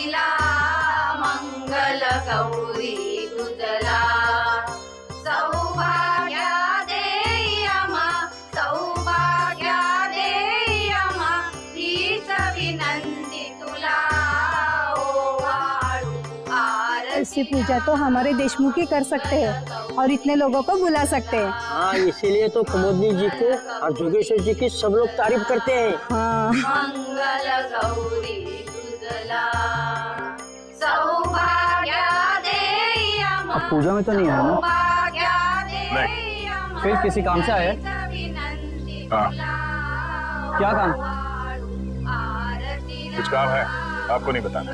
तिला मंगल गौरी तुझला सौभाग्य देयमा सौभाग्य देयमा हीच विनंती तुला ओवाळू आरती। ऐसी पूजा तो हमारे देशमुख ही कर सकते हैं और इतने लोगों को बुला सकते हैं। हाँ, इसीलिए तो कुमुदनी जी को और जोगेश्वर जी की सब लोग तारीफ करते हैं। हाँ। मंगल गौरी तुझला सौभाग्य देयमा। अब पूजा में तो नहीं आया ना? नहीं। फिर किसी काम से आए? हाँ। क्या काम? कुछ काम है, आपको नहीं बताना।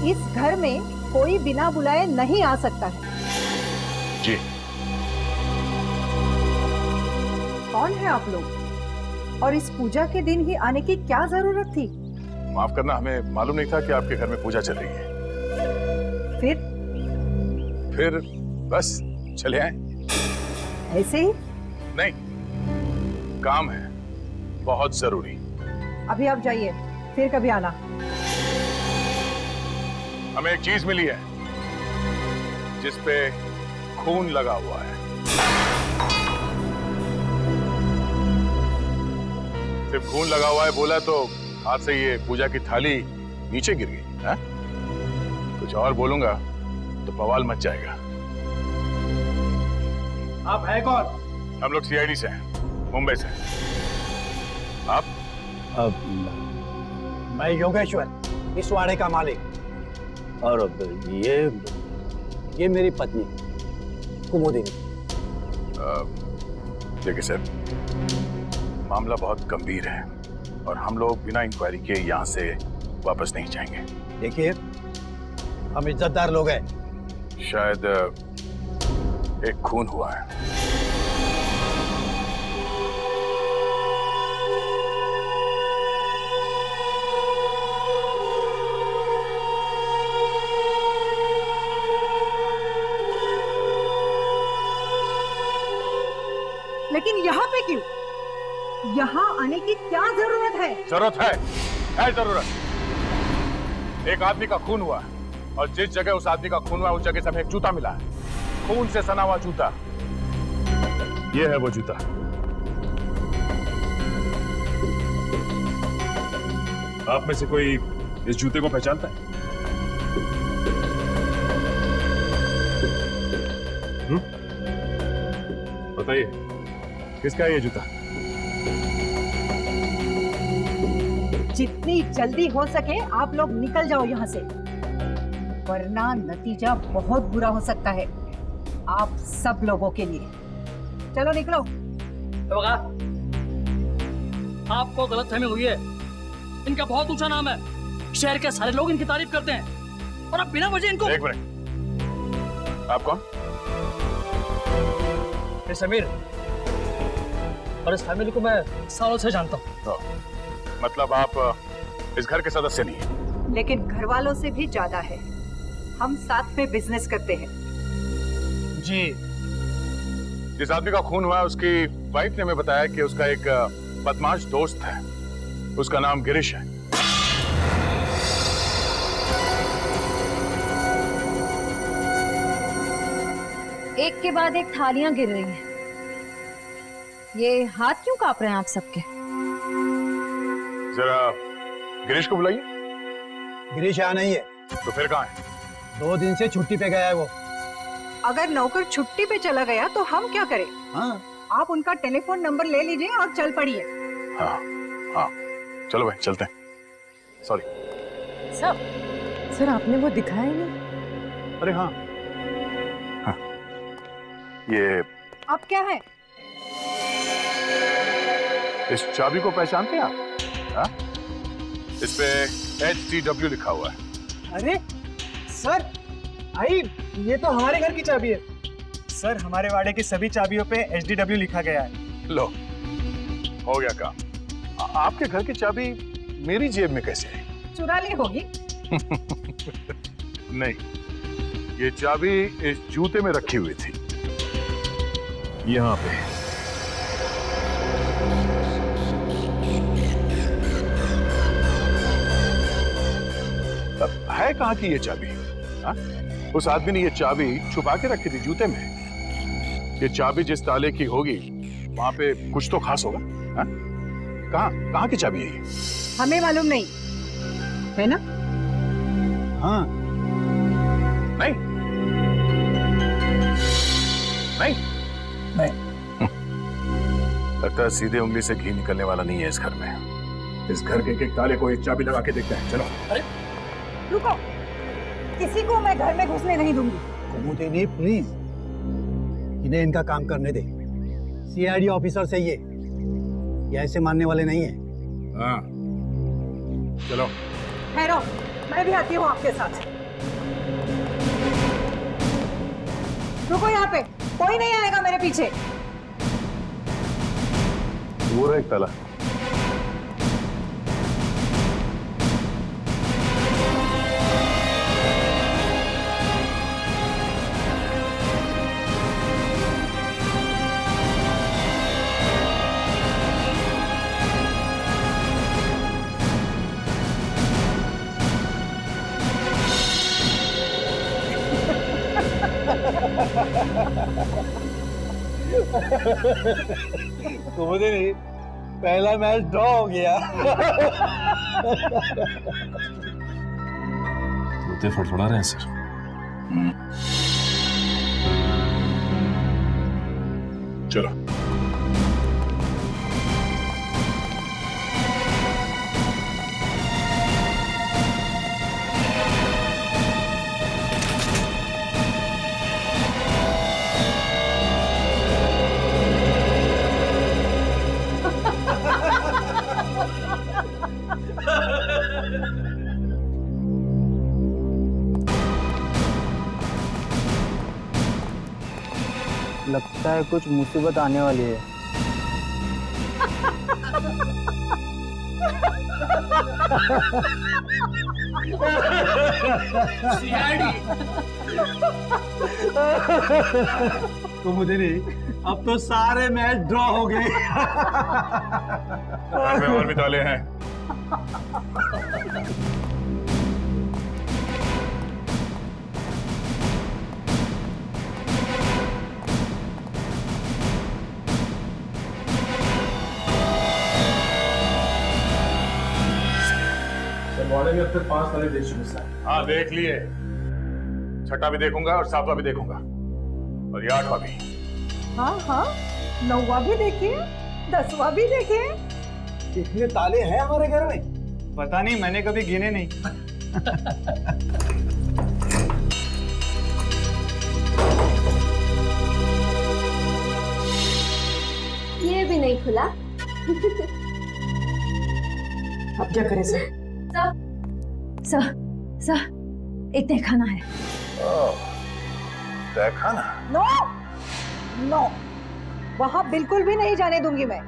इस घर में कोई बिना बुलाए नहीं आ सकता है। जी। कौन है आप लोग? और इस पूजा के दिन ही आने की क्या जरूरत थी? माफ करना, हमें मालूम नहीं था कि आपके घर में पूजा चल रही है। फिर बस चले आए। ऐसे ही? नहीं, काम है बहुत जरूरी। अभी आप जाइए, फिर कभी आना। हमें एक चीज मिली है जिस पे खून लगा हुआ है। सिर्फ खून लगा हुआ है बोला तो हाथ से ये पूजा की थाली नीचे गिर गई है? कुछ और बोलूंगा तो बवाल मच जाएगा। आप है कौन? हम लोग सीआईडी से हैं, मुंबई से। आप? मैं योगेश्वर, इस वाड़े का मालिक। और ये मेरी पत्नी कुमुदिनी। देखिए सर, मामला बहुत गंभीर है और हम लोग बिना इंक्वायरी के यहाँ से वापस नहीं जाएंगे। देखिए, हम इज्जतदार लोग हैं। शायद एक खून हुआ है। लेकिन यहाँ पे क्यों? यहाँ आने की क्या जरूरत है? जरूरत है जरूरत। एक आदमी का खून हुआ है और जिस जगह उस आदमी का खून हुआ उस जगह से हमें एक जूता मिला है, खून से सना हुआ जूता। ये है वो जूता। आप में से कोई इस जूते को पहचानता है? बताइए, किसका है ये जूता? जितनी जल्दी हो सके आप लोग निकल जाओ यहाँ से, वरना नतीजा बहुत बुरा हो सकता है आप सब लोगों के लिए। चलो निकलो। आपको गलतफहमी हुई है। इनका बहुत ऊंचा नाम है, शहर के सारे लोग इनकी तारीफ करते हैं और अब बिना वजह इनको। एक मिनट, आप कौन? समीर, और इस फैमिली को मैं सालों से जानता हूँ। मतलब आप इस घर के सदस्य नहीं हैं? लेकिन घर वालों से भी ज्यादा है। हम साथ में बिजनेस करते हैं। जी। जिस आदमी का खून हुआ उसकी वाइफ ने हमें बताया कि उसका एक बदमाश दोस्त है, उसका नाम गिरीश है। एक के बाद एक थालियां गिर रही हैं। ये हाथ क्यों कांप रहे हैं आप सबके? जरा गिरीश को बुलाइए। गिरीश यहाँ नहीं है। तो फिर कहाँ है? 2 दिन से छुट्टी पे गया है वो। अगर नौकर छुट्टी पे चला गया तो हम क्या करें? हाँ, आप उनका टेलीफोन नंबर ले लीजिए और चल पड़िए। हाँ हाँ, चलो भाई चलते हैं। सॉरी सर आपने वो दिखाया ही नहीं। अरे हाँ, ये अब क्या है? इस चाबी को पहचानते हैं आप? हाँ? इस पे HDW लिखा हुआ है। अरे सर, आई ये तो हमारे घर की चाबी है। सर, हमारे वाड़े की सभी चाबियों पे HDW लिखा गया है। लो, हो गया काम। आपके घर की चाबी मेरी जेब में कैसे आई? चुरा ली होगी। नहीं, ये चाबी इस जूते में रखी हुई थी, यहाँ पे। है कहाँ की ये चाबी? हाँ? उस आदमी ने ये चाबी छुपा के रखी थी जूते में। ये चाबी जिस ताले की होगी वहां पे कुछ तो खास होगा। हाँ? कहाँ की चाबी है ये? हमें मालूम नहीं है ना। हाँ, नहीं नहीं नहीं। लगता है सीधे उंगली से घी निकलने वाला नहीं है इस घर में। इस घर के एक ताले को एक चाबी लगा के देखते हैं। चलो। रुको, किसी को मैं घर में घुसने नहीं दूंगी। कुमुदिनी प्लीज, इन्हें इनका काम करने दे। सीआईडी ऑफिसर से ये ऐसे मानने वाले नहीं है। हाँ चलो। ठहरो, मैं भी आती हूँ आपके साथ। रुको यहाँ पे, कोई नहीं आएगा मेरे पीछे। वो रहा एक ताला। कुमुदिनी, पहला मैच ड्रॉ हो गया। जूते फड़फड़ा रहे हैं सर। चलो। लगता है कुछ मुसीबत आने वाली है। कुमुदिनी, अब तो सारे मैच ड्रॉ हो गए। घर में और भी ताले हैं। भी अब तक 5 ताले देख चुके सर। हाँ देख लिए। छठा भी देखूंगा और सातवां भी देखूंगा और ये 8वां भी। हाँ हाँ, 9वां भी देखिए, 10वां भी देखिए। कितने ताले हैं हमारे घर में? पता नहीं, मैंने कभी गिने नहीं। ये भी नहीं खुला। अब क्या करें सर? सर एक तहखाना है। तहखाना? नो नो, वहां बिल्कुल भी नहीं जाने दूंगी मैं।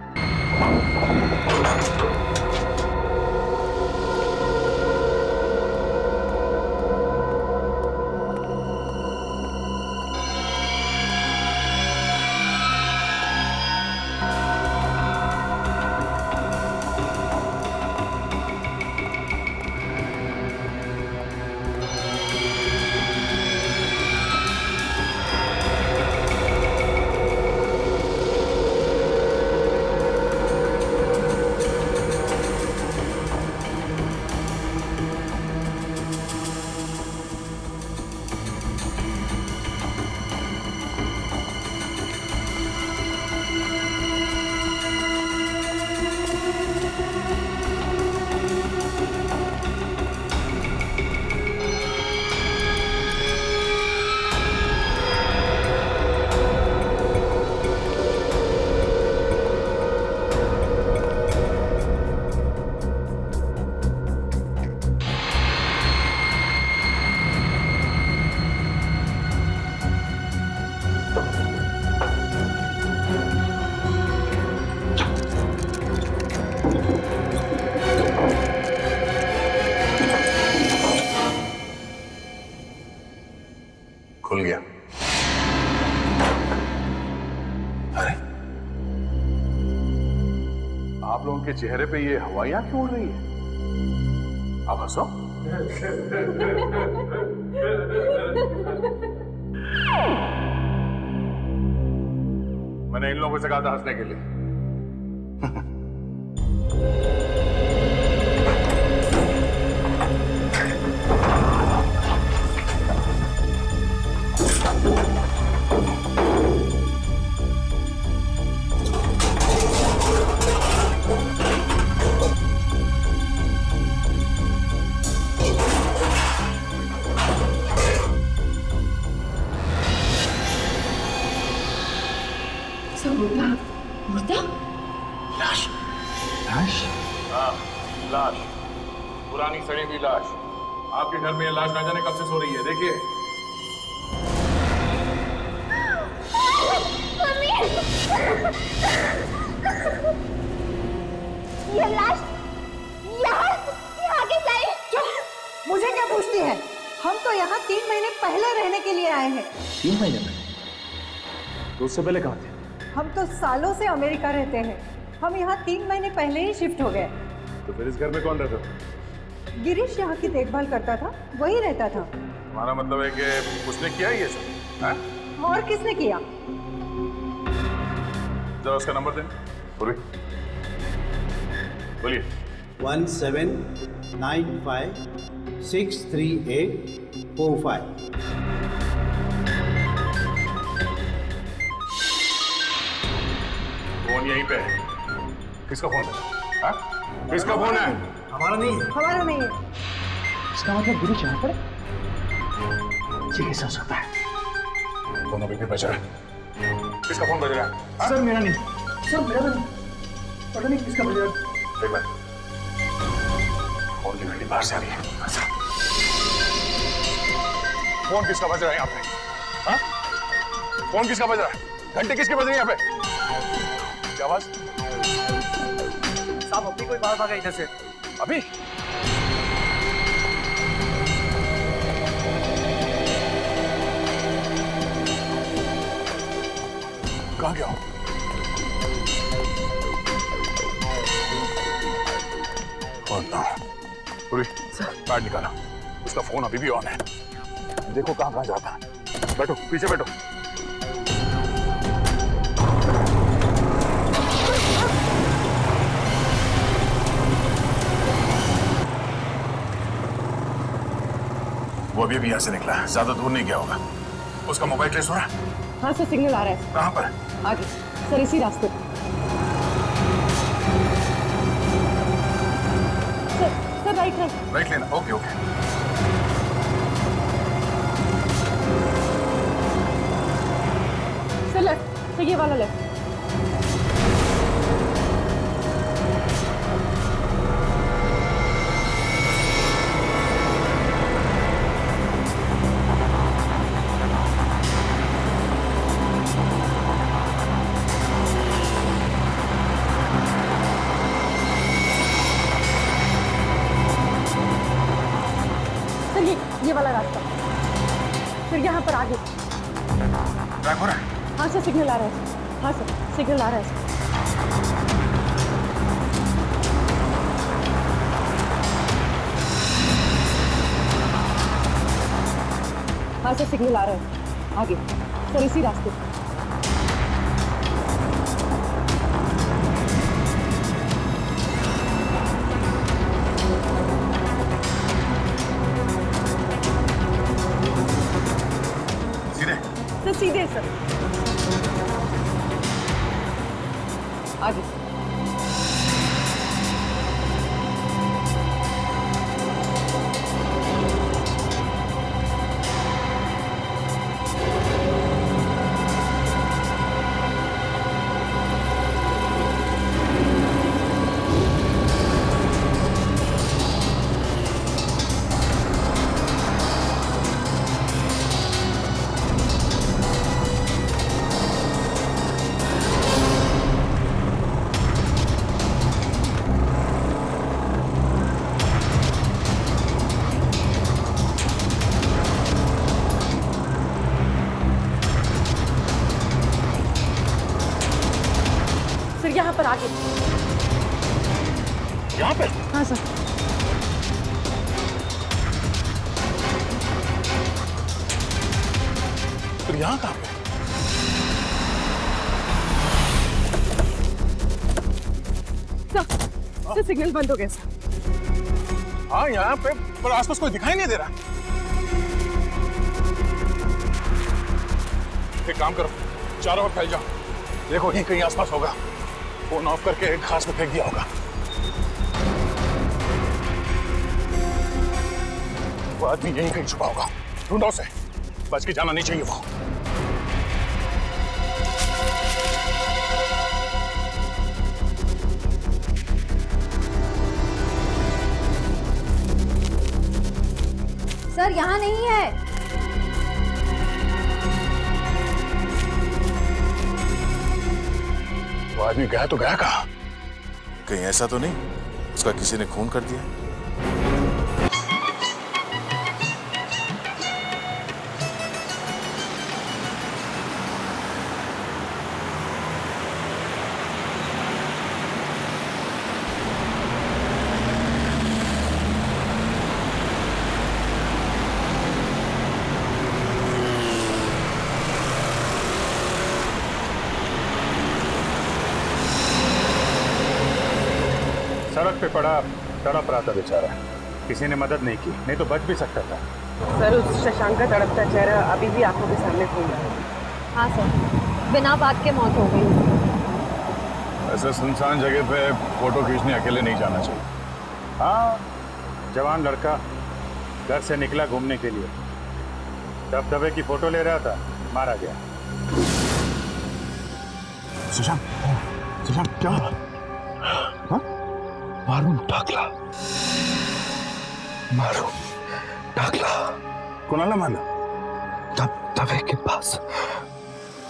खुल गया। अरे आप लोगों के चेहरे पे ये हवाइयां क्यों उड़ रही है? आप हंसो। मैंने इन लोगों से कहा था हंसने के लिए। हाँ, लाश, पुरानी सड़ी हुई लाश। आपके घर में ये लाश ना जाने कब से सो रही है, देखिए। ये लाश यहाँ कैसे आई? मुझे क्या पूछती है? हम तो यहाँ 3 महीने पहले रहने के लिए आए हैं। 3 महीने पहले? तो उससे पहले कहाँ थे? हम तो सालों से अमेरिका रहते हैं। हम यहाँ 3 महीने पहले ही शिफ्ट हो गए। तो फिर इस घर में कौन रहता था? गिरीश यहाँ की देखभाल करता था, वही रहता था। हमारा मतलब है कि उसने किया ही ये सब, हाँ? और किसने किया? जरा उसका नंबर दें। बोलिए। 1795-638-45। फोन यहीं पे है। किसका फोन है? हाँ? किसका फोन है? हमारा नहीं है। हमारा नहीं है। इसका मतलब गिरीश यहाँ पर ये कैसे हो सकता है? फोन अभी भी बज रहा है। किसका फोन बज रहा है? हाँ? सर मेरा नहीं। सर मेरा नहीं। पता नहीं किसका बज रहा है। एक मिनट। फोन की घंटी बाहर से आ रही है। अच्छा। फोन किसका बज रहा है यहाँ पे? हाँ? फोन किसका बज रहा है? घंटी किसकी बज रही है यहाँ पे? क्या आवाज? साहब अभी कोई बाहर भागा इधर से। अभी? कहाँ गया हो? पूरी कार्ड निकाला। उसका फोन अभी भी ऑन है। देखो कहाँ कहाँ जाता है। बैठो, पीछे बैठो। वो अभी यहाँ से निकला है, ज्यादा दूर नहीं गया होगा। उसका मोबाइल ट्रेस हो रहा है? हाँ सर, सिग्नल आ रहा है। कहाँ पर? आगे सर, इसी रास्ते पर। Sir right right. राइट लेना। Okay okay. Sir left, sir ये वाला लेफ्ट। ये वाला रास्ता, फिर यहाँ पर आगे। ट्रैक हो रहा है? हाँ सर, सिग्नल आ रहा है। हाँ सर, सिग्नल आ रहा है। हाँ सर, सिग्नल आ रहा है। आगे सर, इसी रास्ते। सीधे सर, आगे। यहाँ पर आगे। यहाँ पे? हाँ सर। फिर यहाँ कहाँ पे? सर सिग्नल बंद हो गया सर। हाँ यहाँ पे, पर आसपास कोई दिखाई नहीं दे रहा। एक काम करो, चारों ओर फैल जाओ, देखो यहीं कहीं आसपास होगा। फोन ऑफ करके एक घास में फेंक दिया होगा। वो आदमी यहीं कहीं छुपा होगा, ढूंढो उसे, बच के जाना नहीं चाहिए वो। सर यहाँ नहीं है। वो आदमी गया तो गया कहाँ? कहीं ऐसा तो नहीं उसका किसी ने खून कर दिया? सड़क पे पड़ा तड़प रहा था बेचारा, किसी ने मदद नहीं की, नहीं तो बच भी सकता था। सर उस शशांक का तड़पता चेहरा अभी भी आंखों के सामने घूम रहा है। हाँ सर, बिना बात के मौत हो गई। ऐसे सुनसान जगह पे फोटो खींचने अकेले नहीं जाना चाहिए। हाँ, जवान लड़का घर से निकला घूमने के लिए, दबदबे की फोटो ले रहा था, मारा गया। सुशांत, सुशांत क्या? हाँ? मारून टाकला, मारून टाकला। कोणाला मारला? दबदबे के पास,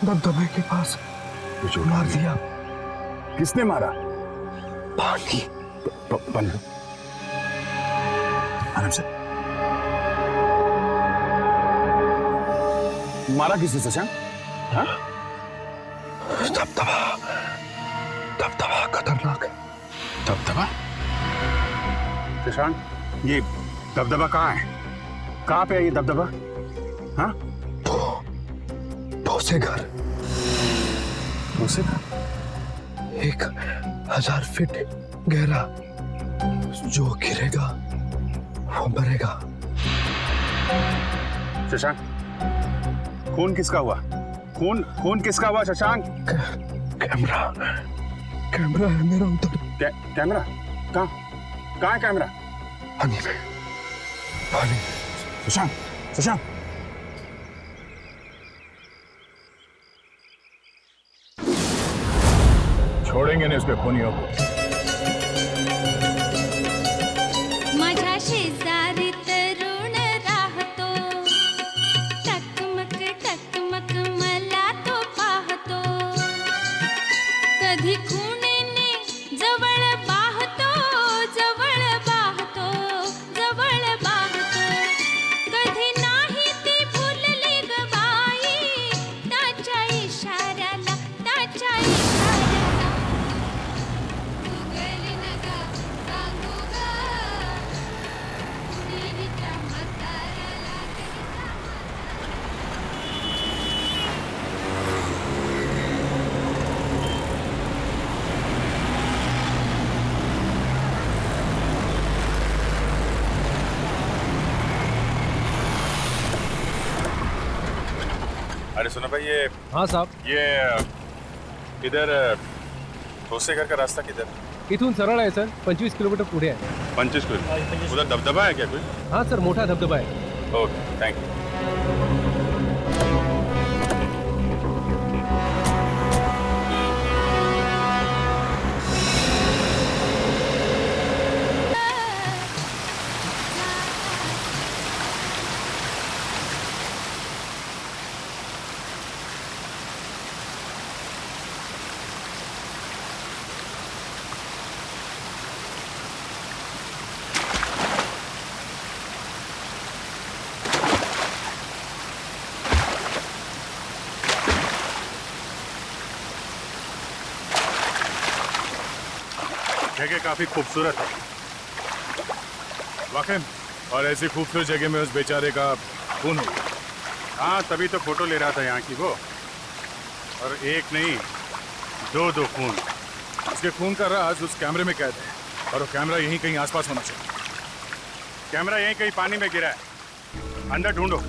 दबदबे के पास मार दिया। किसने मारा? पानी पन्नू, आराम से। मारा किसने शशांक? हाँ? दबदबा, दबदबा खतरनाक है। दबदबा? शशांक, ये दबदबा कहाँ है? कहाँ पे है ये दबदबा? हाँ? ठोसे घर, ठोसे घर? 1000 फीट गहरा, जो गिरेगा वो मरेगा। शशांक, खून किसका हुआ? खून किसका हुआ शशांक? कैमरा, कैमरा है मेरा उधर। कैमरा? कहाँ है कैमरा? पानी में, पानी। शशांक, शशांक, छोड़ेंगे नहीं उसके खूनियों को। माझ्या शेजारी तरुण राहतो, टकमक टकमक मला तो पाहतो, कधी खुणेने जवळ बाहतो, जवळ बाहतो, जवळ बाहतो, कधी नाही ती भुलली ग बाई, त्याच्या इशाऱ्याला, त्याच्या इशाऱ्याला उगली नगा सांगू ग, मुलीच्या म्हाताऱ्याला अरे सुनो भाई, ये हाँ साहब, ये इधर ठोसे घर का रास्ता किधर? इथून सरळ आहे सर, 25 किलोमीटर पुढे आहे। 25 किलोमीटर। उधर दबदबा है क्या कोई? हाँ सर, मोठा धबधबा आहे। Okay, thank you. जगह काफी खूबसूरत है वाकई, और ऐसी खूबसूरत जगह में उस बेचारे का खून हो गया। हाँ, तभी तो फोटो ले रहा था यहाँ की वो। और एक नहीं, दो दो खून। उसके खून का राज उस कैमरे में कैद है, और वो कैमरा यहीं कहीं आसपास होना चाहिए। कैमरा यहीं कहीं पानी में गिरा है, अंदर ढूंढो।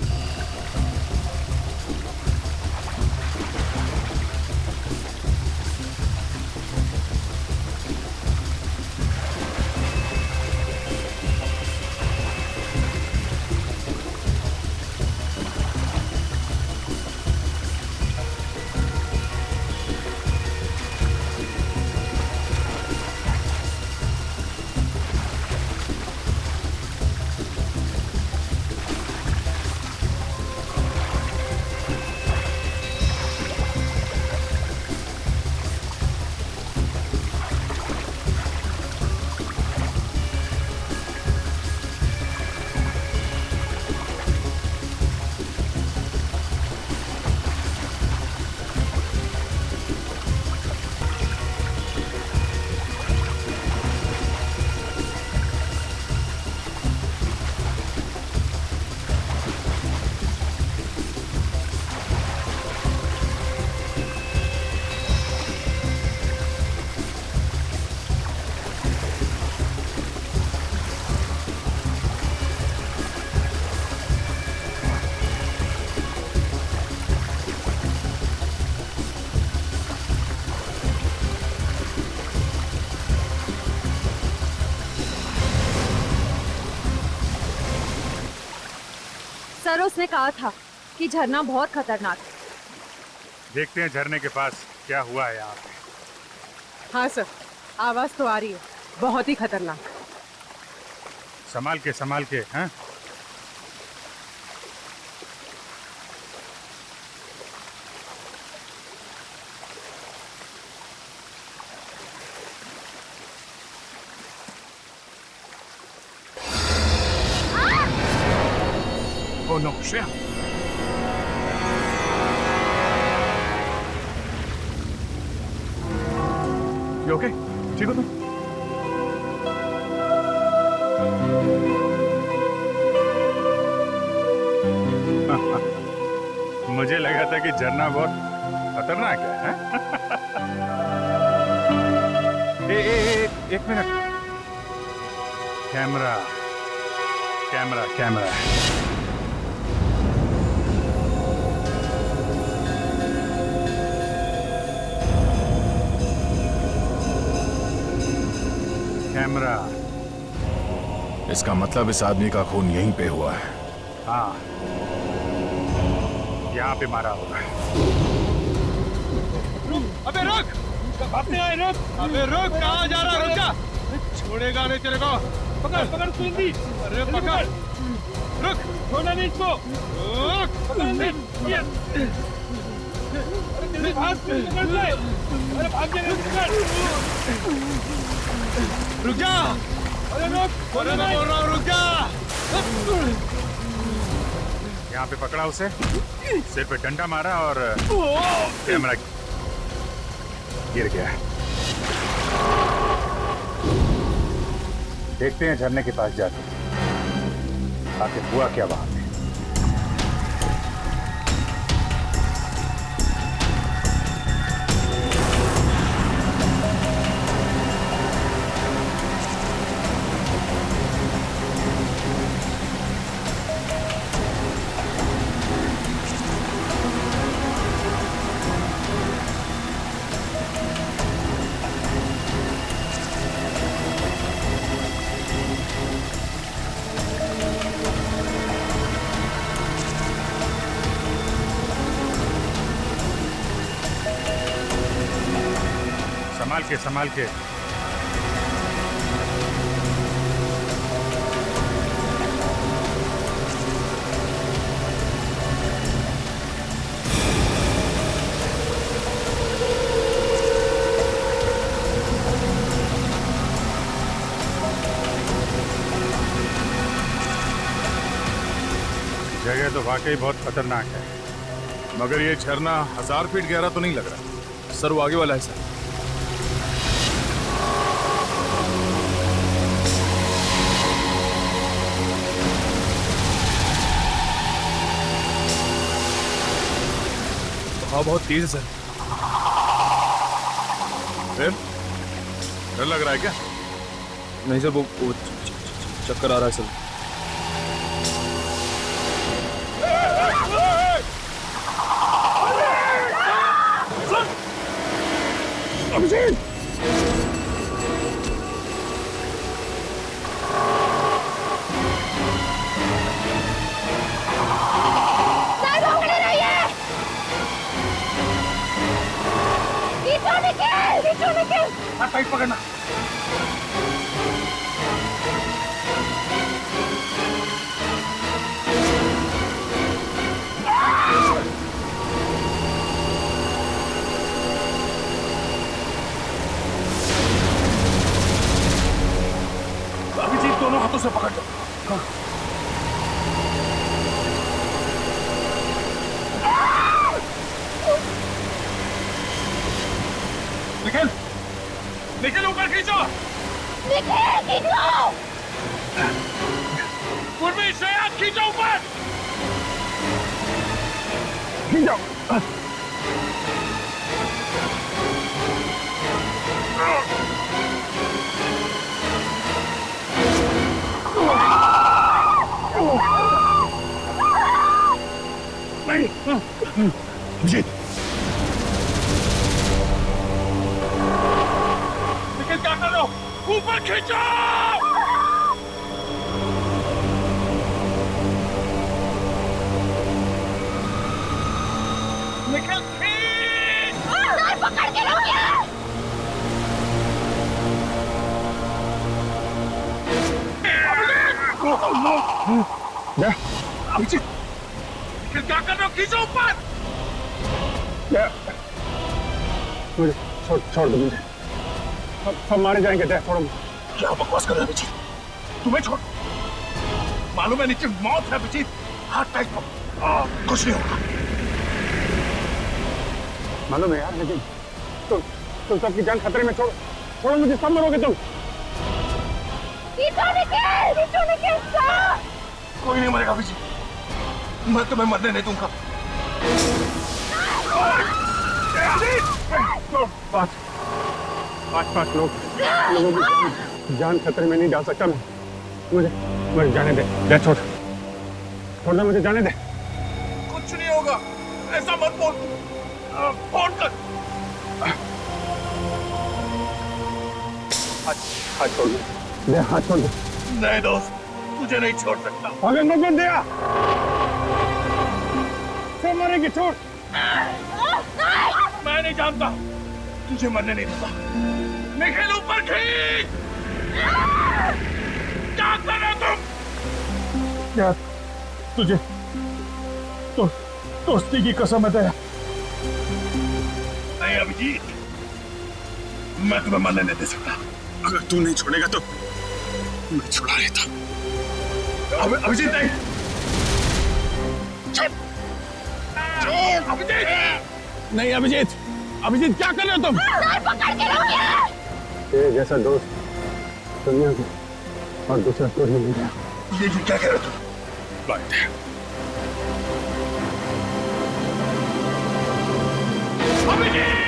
सर उसने कहा था कि झरना बहुत खतरनाक है। देखते हैं झरने के पास क्या हुआ है यहाँ पे। हाँ सर, आवाज तो आ रही है, बहुत ही खतरनाक। संभाल के, हैं? Oh no, Shreya. You okay? ठीक हो तुम? मुझे लगा था कि झरना बहुत खतरनाक है। एक मिनट। कैमरा। कैमरा। इसका मतलब इस आदमी का खून यहीं पे हुआ है। हाँ, यहाँ पे मारा होगा। अबे रुक! अपने आए रुक! अबे रुक! कहाँ जा रहा है? रुक जा! छोड़ेगा नहीं तेरे को। पकड़ सुंदी! अरे पकड़! रुक! छोड़ना नहीं इसको! रुक! पकड़ नहीं! अरे हाथ पकड़ ले! अरे भाग जा! रुक जा! अरे रुक! अरे मैं बोल रहा हूँ रुक जा! यहाँ पे पकड़ा उसे, सिर पे डंडा मारा और कैमरा गिर गया। देखते हैं झरने के पास जाके आखिर हुआ क्या वहां पे। संभाल के। जगह तो वाकई बहुत खतरनाक है, मगर ये झरना 1000 फीट गहरा तो नहीं लग रहा। सर वो आगे वाला है सर। बहाव बहुत तेज है सर। फिर डर लग रहा है क्या? नहीं सर, वो चक्कर आ रहा है सर। अभिजीत! हाथ टाइट पकड़ना। अभिजीत दोनों हाथों से पकड़ लो। निखिल, निखिल ऊपर खींचो। निखिल खींचो। पूर्वी श्रेया खींचो ऊपर। खींचो। नहीं, अभिजीत। निखिल क्या कर रहे हो? ऊपर खींचो। निखिल खींच। पकड़ के रखिए। अभिजीत, निखिल क्या कर रहे हो? खींचो ऊपर। मुझे छोड़ दो मुझे। सब मारे जाएंगे। दे छोड़ो। क्या बकवास कर रहे हो अभिजीत? तुम्हें छोड़। मालूम है नीचे मौत है अभिजीत। हाथ टाइट करो। कुछ नहीं होगा। मालूम है यार, लेकिन तुम सबकी जान खतरे में। छोड़ो मुझे, सब मरोगे तुम। कोई नहीं मरेगा अभिजीत। मैं तुम्हें मरने नहीं दूंगा। पांच लोगों की जान खतरे में नहीं डाल सकता मैं। मुझे जाने दे। छोड़ दे, मुझे जाने दे। कुछ नहीं होगा। ऐसा मत बोल। फोन कर। हाथ छोड़ दे। हाथ छोड़ दे। नहीं दोस्त, तुझे नहीं छोड़ सकता। अगर मत दिया सब मरेंगे। छोड़। मैं नहीं जानता। तुझे मरने नहीं दूंगा। निखिल ऊपर खींच। क्या कर रहे हो तुम? यार तुझे दोस्ती की कसम है तेरा। नहीं अभिजीत, मैं तुम्हें मरने नहीं दे सकता। अगर तू नहीं छोड़ेगा तो मैं छुड़ा लेता। अभिजीत नहीं। छोड़। अभिजीत नहीं। अभिजीत क्या कर रहे हो तुम? पकड़ के रखिए। तेरे जैसा दोस्त दुनिया को और दूसरा कोई नहीं मिला। ये क्या कह रहे हो तुम? बात है। अभिजीत!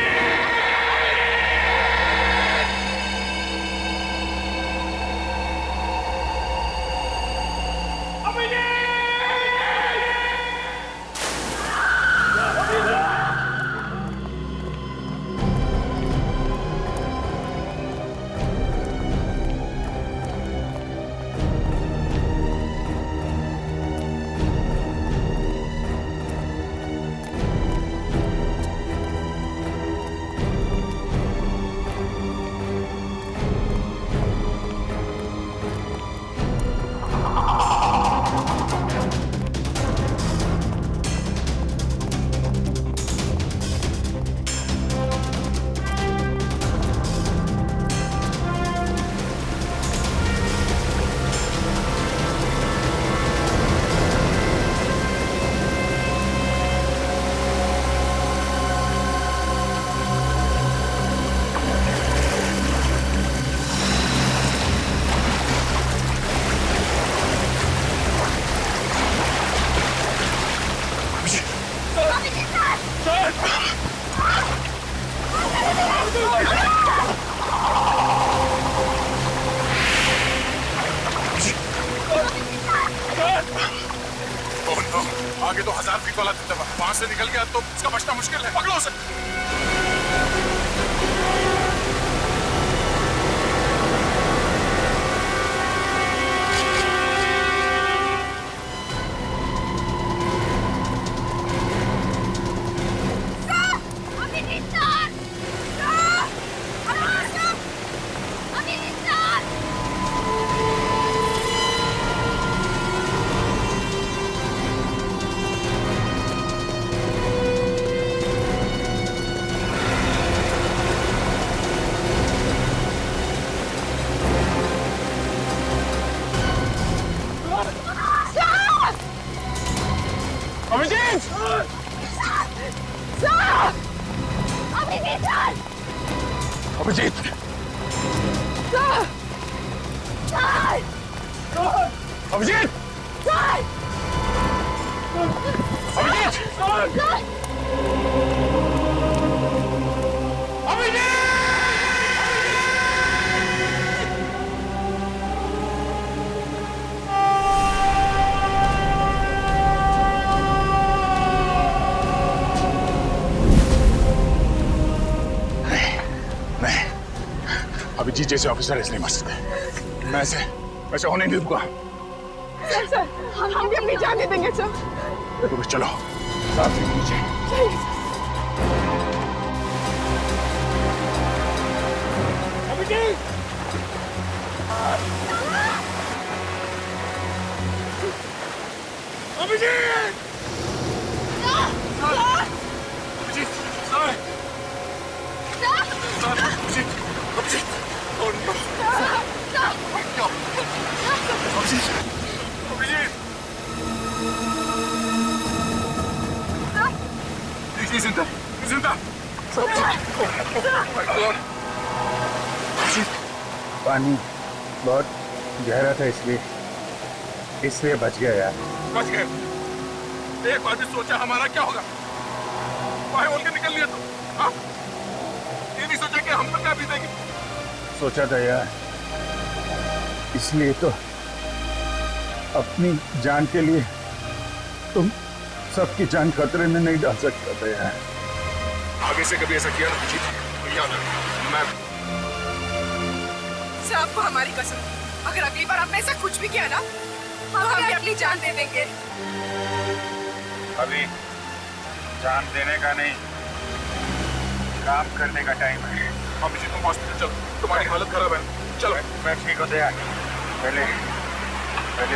पुलिस वाला दबदबा वहां से निकल गया तो इसका बचना मुश्किल है। पकड़ो उसे। अभिजीत! अभिजीत! अभिजीत! अभिजीत! अभिजीत जैसे ऑफिसर ऐसे नहीं मर सकते। मैं ऐसे होने नहीं दूंगा। सर हम भी अपनी जान दे देंगे सर। तो चलो साथ में नीचे। अभिजीत! अभिजीत! अभिजीत! सर! अभिजीत! अभिजीत! जिंदा पानी बहुत गहरा था इसलिए बच गया यार। बच गए। एक बार भी सोचा हमारा क्या होगा? बाहर बोल के निकल लिया तो हाँ? ये नहीं सोचा कि हम पर क्या बीतेगी? सोचा था यार, इसलिए तो अपनी जान के लिए तुम सबकी जान खतरे में नहीं डाल सकता था यार। आगे से कभी ऐसा किया ना अभिजीत, तो याद रखना मैं सर आपको हमारी कसम, अगर अगली बार आपने ऐसा कुछ भी किया ना तो हम भी अपनी जान दे देंगे। अभी जान देने का नहीं, काम करने का टाइम है। अभिजीत तुम हॉस्पिटल चलो, तुम्हारी हालत खराब है। चलो मैं ठीक होते यार। पहले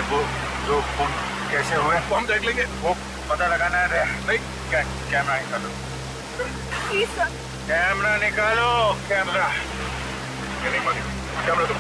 वो दो खून कैसे हुए वो हम देख लेंगे। वो पता लगाना है। नहीं कैमरा निकालो, प्लीज सर। कैमरा निकालो, कैमरा। ये नहीं मानेगा कैमरा तो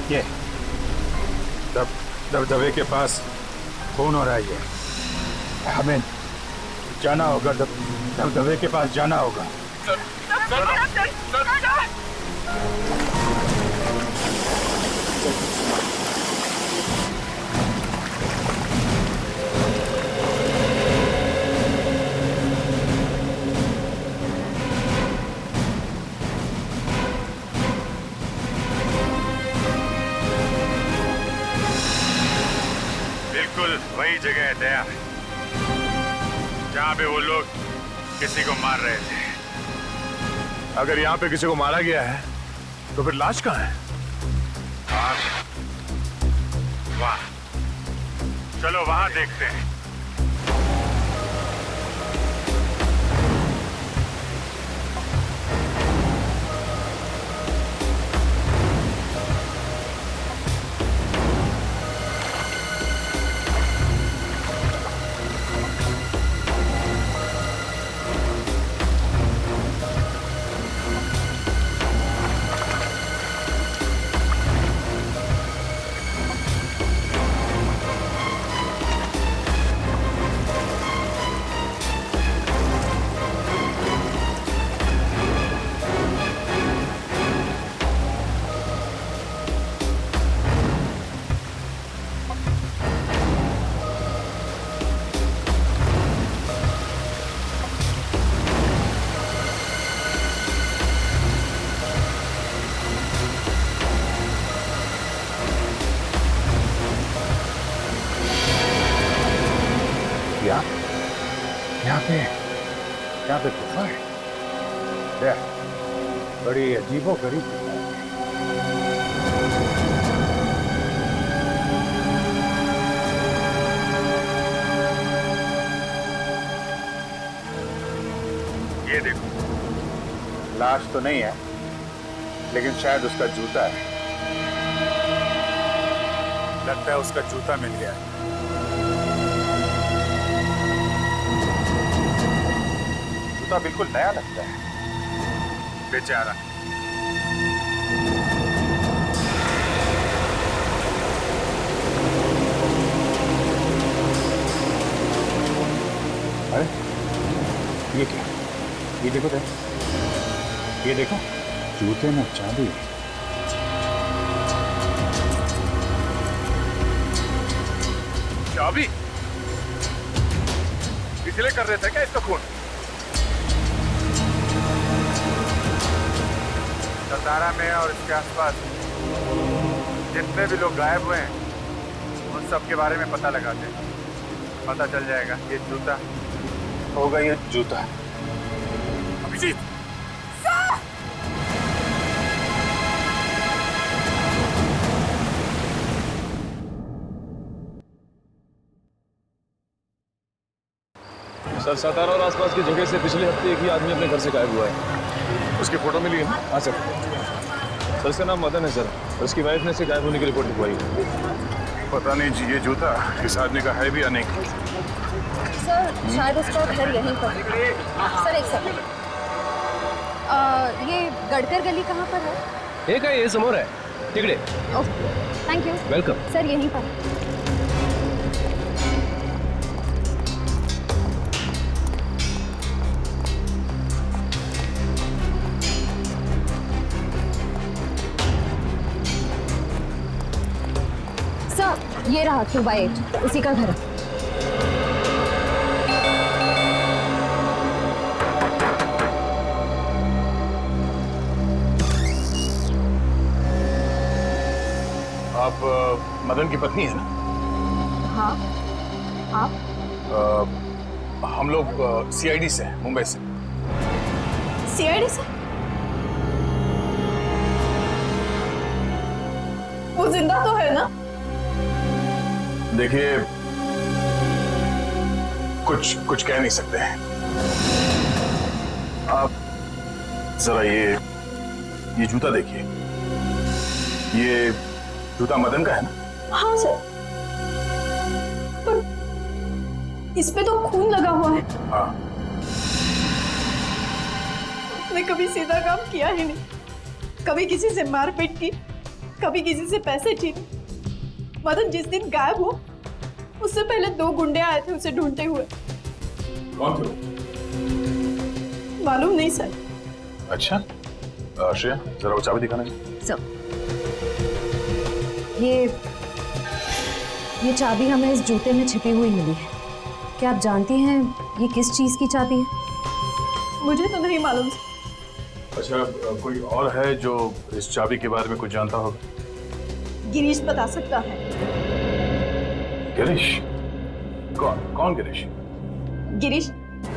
ये दबदबे के पास खून हो रहा है। हमें जाना होगा, दबदबे के पास जाना होगा। वही जगह है दया, जहाँ पे वो लोग किसी को मार रहे थे। अगर यहाँ पे किसी को मारा गया है तो फिर लाश कहाँ है? वाह, चलो वहां देखते हैं। यहाँ पे गुफा है। देख, बड़ी अजीबोगरीब गुफा है। ये देखो, लाश तो नहीं है, लेकिन शायद उसका जूता है। लगता है उसका जूता मिल गया है। जूता बिल्कुल नया लगता है। बेचारा। अरे ये क्या? ये देखो तो, ये देखो, जूते में चाबी है। चाबी? इसलिए कर रहे थे क्या इसका खून? सरदारा में और इसके आसपास जितने भी लोग गायब हुए हैं, उन सब के बारे में पता लगाते हैं। पता चल जाएगा ये जूता होगा, ये जूता। अभिजीत! सर, सातारा और आसपास की जगह से पिछले हफ्ते एक ही आदमी अपने घर से गायब हुआ है। उसकी फोटो मिली है? हाँ सर। सर, इसका नाम मदन है सर, और उसकी वाइफ ने इसे गायब होने की रिपोर्ट लिखवाई है। पता नहीं जी, ये जूता इस आदमी का है भी या नहीं। सर, शायद उसका घर यहीं पर। सर एक सेकंड, ये गड़कर गली कहाँ पर है? एक है, ये समोर है, तिगड़े। Okay, thank you. Welcome. Sir यहीं पर। सर ये रहा 2/8, उसी का घर है। आप मदन की पत्नी है ना? हाँ। आप? हम लोग सीआईडी से हैं, मुंबई से। सीआईडी से? वो जिंदा तो है ना? देखिए, कुछ कह नहीं सकते हैं। आप जरा ये जूता देखिए। ये जूता मदन का है ना? हाँ सर, पर इस पे तो खून लगा हुआ है। हाँ। उसने कभी सीधा काम किया ही नहीं, कभी किसी से मारपीट की, कभी किसी से पैसे छीने। मदन जिस दिन गायब हुआ, उससे पहले 2 गुंडे आए थे उसे ढूंढते हुए। कौन थे? मालूम नहीं सर। अच्छा, श्रेया जरा वो चाबी दिखाना। सर, ये चाबी हमें इस जूते में छिपी हुई मिली है। क्या आप जानती हैं ये किस चीज की चाबी है? मुझे तो नहीं मालूम सर। अच्छा, कोई और है जो इस चाबी के बारे में कुछ जानता होगा? गिरीश बता सकता है। गिरीश? कौन गिरीश? गिरीश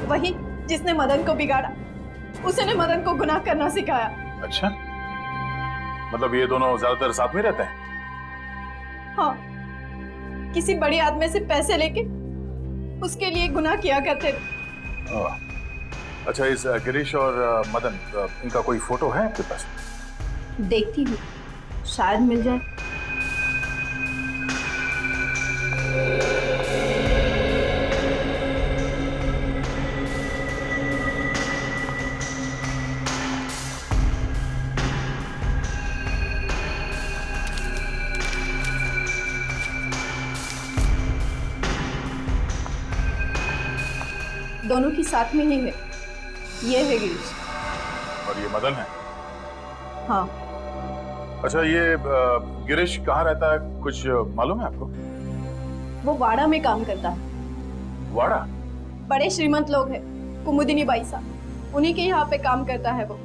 वही जिसने मदन को बिगाड़ा, उसने मदन को गुनाह करना सिखाया। अच्छा, मतलब ये दोनों ज्यादातर साथ में रहते हैं? हाँ, किसी बड़े आदमी से पैसे लेके उसके लिए गुनाह किया करते थे। अच्छा, इस गिरीश और मदन, इनका कोई फोटो है आपके पास? देखती हूँ, शायद मिल जाए। दोनों की साथ में ही है। ये है गिरीश और ये मदन है? हाँ। अच्छा, ये गिरीश कहाँ रहता है, कुछ मालूम है आपको? वो वाड़ा में काम करता है। वाड़ा? बड़े श्रीमंत लोग हैं, कुमुदिनी बाई साहब, उन्हीं के यहाँ पे काम करता है वो।